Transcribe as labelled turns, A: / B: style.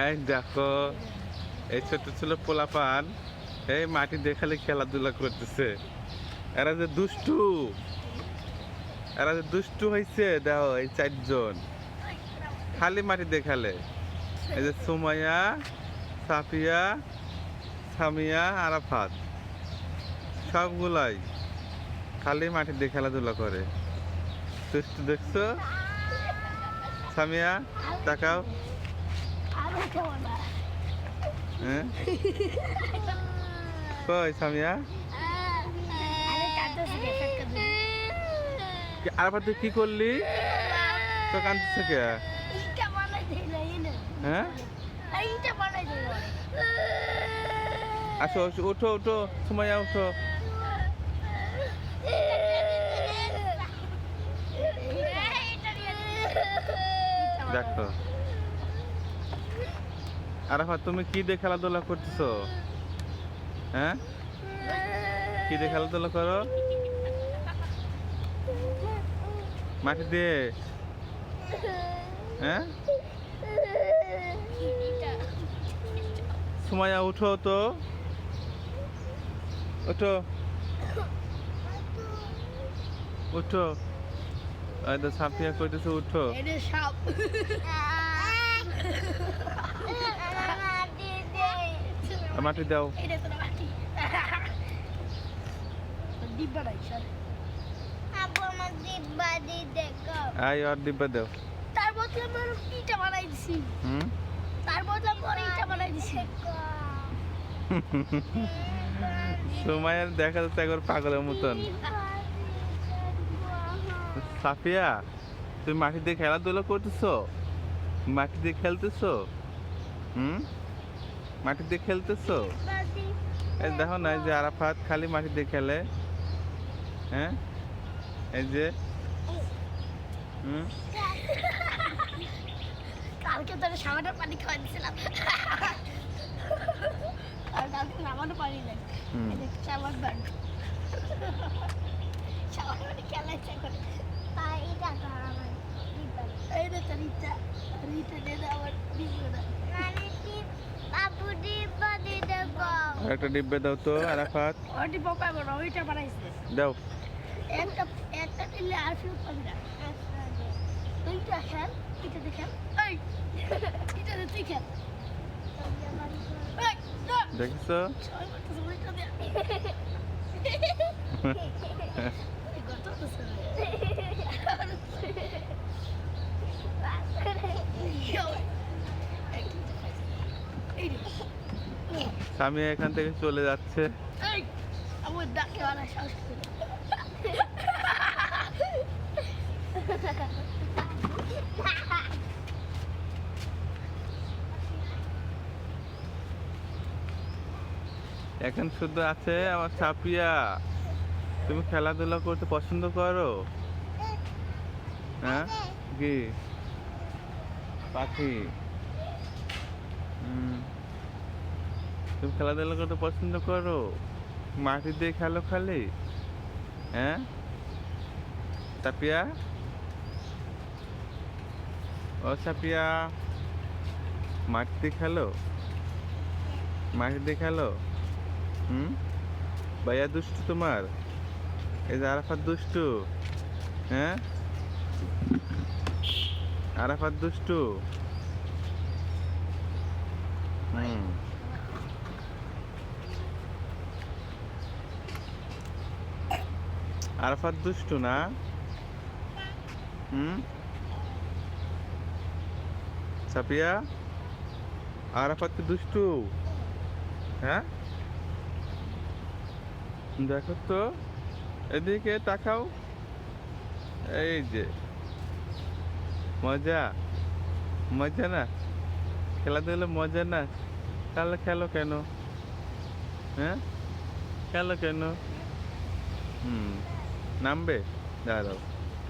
A: এই দেখো, এই ছোট ছোট পোলাপান এই মাটি দেখালে খেলাধুলা করতেছে। এরা যে দুষ্টু, এরা যে দুষ্টু হয়েছে দেখো, এই চারজন খালি মাটি দেখালে। এই যে সুমাইয়া, সাফিয়া, সামিয়া, আরাফাত সবগুলাই খালি মাটি দিয়ে খেলাধুলা করে। দুষ্টু দেখছো? সামিয়া তাকাও। হ্যাঁ কই সামিয়া? আরাফাত তুই কি করলি? তো কাঁদতেছে কে? হ্যাঁ আসো উঠো উঠো, সুমাইয়া উঠো। দেখো আরাফাত তুমি কি দিয়ে খেলাধুলা করতেছো? হ্যাঁ কি দিয়ে খেলাধুলা করো? মাটি দিয়ে? হ্যাঁ সুমাইয়া উঠো তো, উঠো উঠো। এই তো সাফিয়া কইতেছে উঠো। মাটি দাও। আই আর ডিব্বা দাও।
B: তার বদলে আমি ইটা বানাই দিছি। তার বদলে আমি ইটা বানাই দিছি।
A: সুমাইয়ার দেখা যাচ্ছে একবার পাগলের মতন। সাফিয়া তুমি মাটি দিয়ে খেলাধুলা করতেছো? মাটি দিয়ে খেলতেছো? মাটি দিয়ে খেলতেছো? এই দেখো না, এই যে আরাফাত খালি মাটি দিয়ে খেলে। হ্যাঁ এই যে
B: কালকে তোর সামান্য পানি খাওয়া দিয়েছিলাম। আর কালকে সামান্য পানি নেই। সামান্য পানি। সামান্য পানি খেলাইছে করে। তাই এটা করা মানে। এই রে তরিতা। রিটা দে দাও আর দিও না। বাবু ডিব্বা দিয়ে দাও।
A: একটা ডিব্বা দাও তো আরাফাত।
B: ওটি পোকা বড় ওইটা বানাইছে।
A: দাও।
B: একটা দিলে আর ফিউজ পাবি না। এইটা খেল, এটা দেখেন। এই এটা তুই খেল।
A: দেখছো? স্বামী এখান থেকে চলে যাচ্ছে।
B: আমার ডাকে অনেক সাহস।
A: এখন শুধু আছে আমার সাফিয়া। তুমি খেলাধুলা করতে পছন্দ করো? হ্যাঁ কি পাখি? তুমি খেলাধুলা করতে পছন্দ করো? মাটি দিয়ে খেলো খালি? হ্যাঁ সাফিয়া, ও সাফিয়া মাটি দিয়ে খেলো? মাটি দিয়ে খেলো? ভাইয়া দুষ্টু তোমার? এই যে আরাফাত দুষ্টু? হ্যাঁ আরাফাত দুষ্টু? আরাফাত দুষ্টু না? সাফিয়া আরাফাত কি দুষ্টু? হ্যাঁ দেখো তো, এদিকে তাকাও। এই যে মজা, মজা না? খেলাধুলা মজা না? তাহলে খেলো কেন? হ্যাঁ খেলো কেন? নামবে? দাঁড়াও।